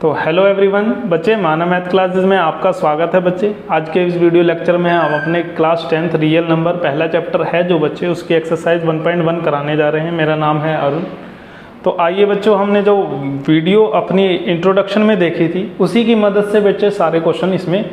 तो hello everyone बच्चे, माना मैथ क्लासेस में आपका स्वागत है। बच्चे आज के इस वीडियो लेक्चर में हम अपने क्लास 10th रियल नंबर पहला चैप्टर है जो बच्चे उसकी एक्सरसाइज 1.1 कराने जा रहे हैं। मेरा नाम है अरुण। तो आइए बच्चों, हमने जो वीडियो अपनी इंट्रोडक्शन में देखी थी उसी की मदद से बच्चे सारे क्वेश्चन इसमें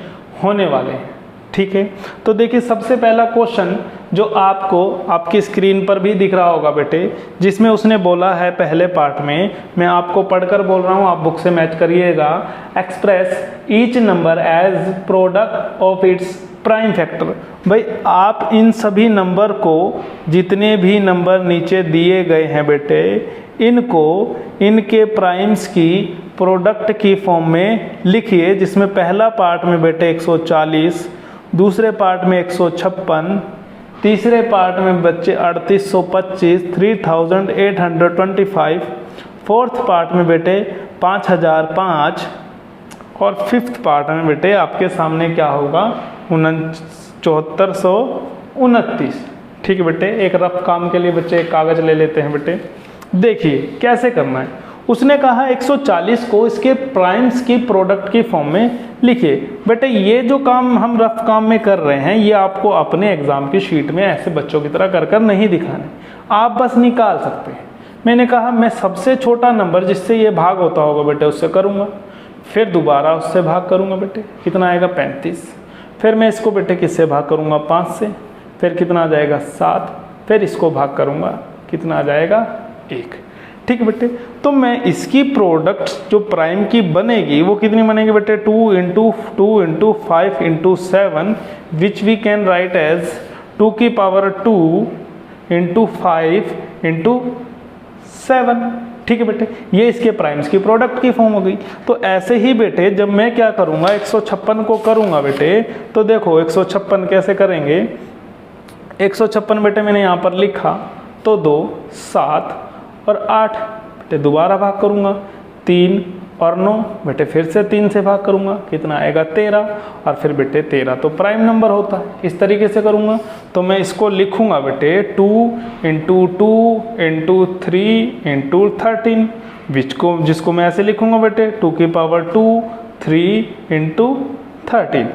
होने वाले हैं। ठीक है, तो देखिए सबसे पहला क्वेश्चन जो आपको आपकी स्क्रीन पर भी दिख रहा होगा बेटे, जिसमें उसने बोला है पहले पार्ट में, मैं आपको पढ़कर बोल रहा हूँ, आप बुक से मैच करिएगा। Express each number as product of its prime factor. भाई आप इन सभी नंबर को, जितने भी नंबर नीचे दिए गए हैं बेटे, इनको इनके प्राइम्स की प्रोडक्ट की फॉर्म में लिखिए। जिसमें पहला पार्ट में बेटे 140, दूसरे पार्ट में 156, तीसरे पार्ट में बच्चे 3825, 3825, फोर्थ पार्ट में बेटे 5005 और फिफ्थ पार्ट में बेटे आपके सामने क्या होगा 7429। ठीक है बेटे, एक रफ काम के लिए बच्चे एक कागज ले लेते हैं बेटे। देखिए कैसे करना है। उसने कहा 140 को इसके प्राइम्स की प्रोडक्ट की फॉर्म में लिखिए। बेटे ये जो काम हम रफ काम में कर रहे हैं ये आपको अपने एग्जाम की शीट में ऐसे बच्चों की तरह कर कर नहीं दिखाने, आप बस निकाल सकते हैं। मैंने कहा मैं सबसे छोटा नंबर जिससे ये भाग होता होगा बेटे उससे करूँगा, फिर दोबारा उससे भाग करूँगा बेटे, कितना आएगा 35। फिर मैं इसको बेटे किससे भाग करूँगा 5 से, फिर कितना आ जाएगा 7, फिर इसको भाग करूँगा कितना आ जाएगा 1। ठीक है बेटे, तो मैं इसकी प्रोडक्ट जो प्राइम की बनेगी वो कितनी बनेगी बेटे 2 into 5 into 7, which we can write as 2 की पावर 2 इंटू 5 इंटू 7। ठीक है बेटे, ये इसके प्राइम्स की प्रोडक्ट की फॉर्म हो गई। तो ऐसे ही बेटे जब मैं क्या करूँगा 156 को करूँगा बेटे, तो देखो 156 कैसे करेंगे। 156 बेटे मैंने यहाँ पर लिखा तो 2, 7 और 8 बेटे, दोबारा भाग करूँगा 3 और 9 बेटे, फिर से 3 से भाग करूँगा कितना आएगा 13, और फिर बेटे 13 तो प्राइम नंबर होता है। इस तरीके से करूँगा तो मैं इसको लिखूँगा बेटे 2 इंटू 2 इंटू 3 इंटू 13, जिसको मैं ऐसे लिखूँगा बेटे 2 की पावर 2 3 इंटू 13।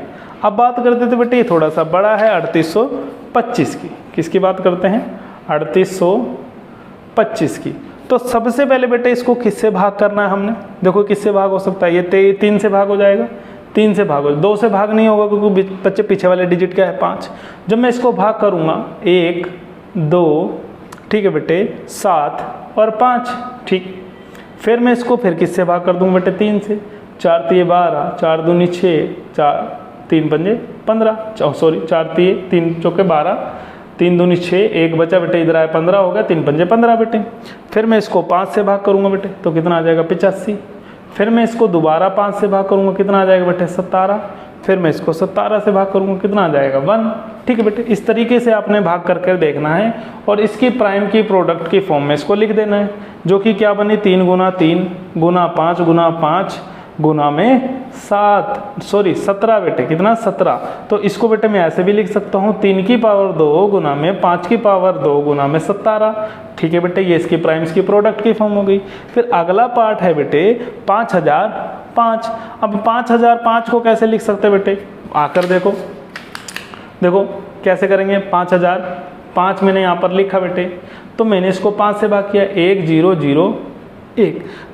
अब बात करते थे बेटे ये थोड़ा सा बड़ा है 3825 की। किसकी बात करते हैं 3825 की। तो सबसे पहले बेटे इसको किससे भाग करना है हमने, देखो किससे भाग हो सकता है, ये 3 से भाग हो जाएगा, 3 से भाग हो, 2 से भाग नहीं होगा क्योंकि बच्चे पीछे वाले डिजिट क्या है 5। जब मैं इसको भाग करूँगा 1 2, ठीक है बेटे 7 और 5। ठीक, फिर मैं इसको फिर किससे भाग कर दूँगा बेटे 3 से, 4 3 12, 4 दूनी 6, 4 3 पंजे 15, सॉरी 4 3 चौके 12, 3 दूनी 6, 1 बचा बेटे इधर आया 15 हो गया, 3 पंजे 15 बेटे। फिर मैं इसको 5 से भाग करूंगा बेटे तो कितना आ जाएगा 85। फिर मैं इसको दोबारा 5 से भाग करूंगा कितना आ जाएगा बेटे 17। फिर मैं इसको 17 से भाग करूंगा कितना आ जाएगा 1। ठीक है बेटे, इस तरीके से आपने भाग करके देखना है और इसकी प्राइम की प्रोडक्ट की फॉर्म में इसको लिख देना है, जो कि क्या बनी 3 गुना 3 गुना 5 गुना 5 गुना में 17 बेटे, कितना 17। तो इसको बेटे मैं ऐसे भी लिख सकता हूँ 3 की पावर 2 गुना में 5 की पावर 2 गुना में 17। ठीक है बेटे, ये इसकी प्राइम्स की प्रोडक्ट की फॉर्म हो गई। फिर अगला पार्ट है बेटे 5005। अब 5005 को कैसे लिख सकते हैं बेटे, आकर देखो कैसे करेंगे। 5005 मैंने यहाँ पर लिखा बेटे, तो मैंने इसको 5 से भाग किया 1001।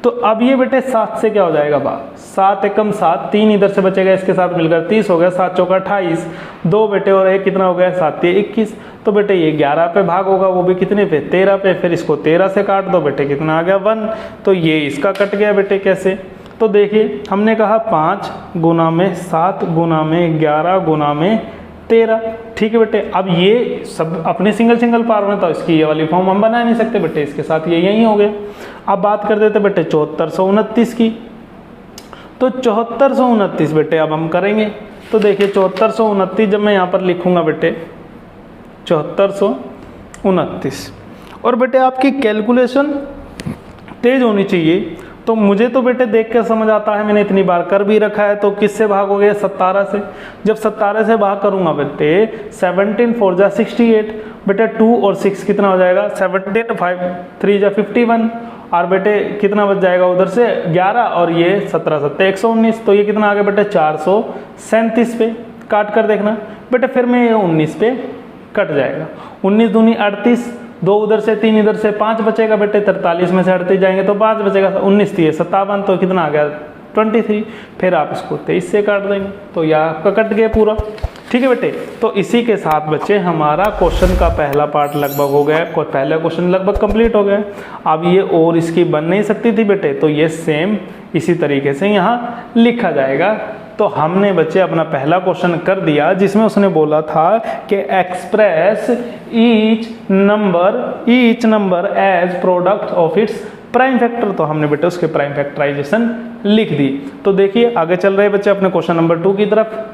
तो अब ये बेटे 7 से क्या हो जाएगा भाग, 7 एकम 7, 3 इधर से बचेगा इसके साथ मिलकर 30 हो गया, 7 चौका 28, 2 बेटे और 1 कितना हो गया 7 21। तो बेटे ये 11 पे भाग होगा, वो भी कितने पे 13 पे। फिर इसको 13 से काट दो बेटे कितना आ गया 1। तो ये इसका कट गया बेटे कैसे, तो देखिए हमने कहा 5 गुना में 7 गुना में 11 गुना में 13। ठीक है बेटे, अब ये सब अपने सिंगल पावर में, तो इसकी ये वाली फॉर्म हम बना नहीं सकते बेटे, इसके साथ ये यही हो गया। अब बात कर देते बेटे 7429 की। तो 7429 बेटे अब हम करेंगे, तो देखिए 7429 जब मैं यहाँ पर लिखूंगा बेटे 7429, और बेटे आपकी कैलकुलेशन तेज होनी चाहिए। तो मुझे तो बेटे देख कर समझ आता है, मैंने इतनी बार कर भी रखा है। तो किससे भाग हो गया 17 से। जब 17 से भाग करूंगा बेटे 17 4 जा 68 बेटे, 2 और 6 कितना हो जाएगा 17 5 3 जा 51 और बेटे कितना बच जाएगा उधर से 11 और ये 17 सत्ते 119, तो ये कितना आ गया बेटे 437 पे। काट कर देखना बेटे, फिर में ये 19 पे कट जाएगा। 19 दूनी 38, 2 उधर से 3 इधर से 5 बचेगा बेटे, 43 में से 38 जाएंगे तो 5 बचेगा, 19 थी 57, तो कितना आ गया 23। फिर आप इसको 23 से काट देंगे तो यह आपका कट गया पूरा। ठीक है बेटे, तो इसी के साथ बच्चे हमारा क्वेश्चन का पहला पार्ट लगभग हो गया, पहला क्वेश्चन लगभग कंप्लीट हो गया। अब ये और इसकी बन नहीं सकती थी बेटे, तो ये सेम इसी तरीके से यहाँ लिखा जाएगा। तो हमने बच्चे अपना पहला क्वेश्चन कर दिया, जिसमें उसने बोला था कि express each number as product of its prime factor. तो हमने बेटे उसके प्राइम फैक्टराइजेशन लिख दी। तो देखिए आगे चल रहे बच्चे अपने क्वेश्चन नंबर 2 की तरफ।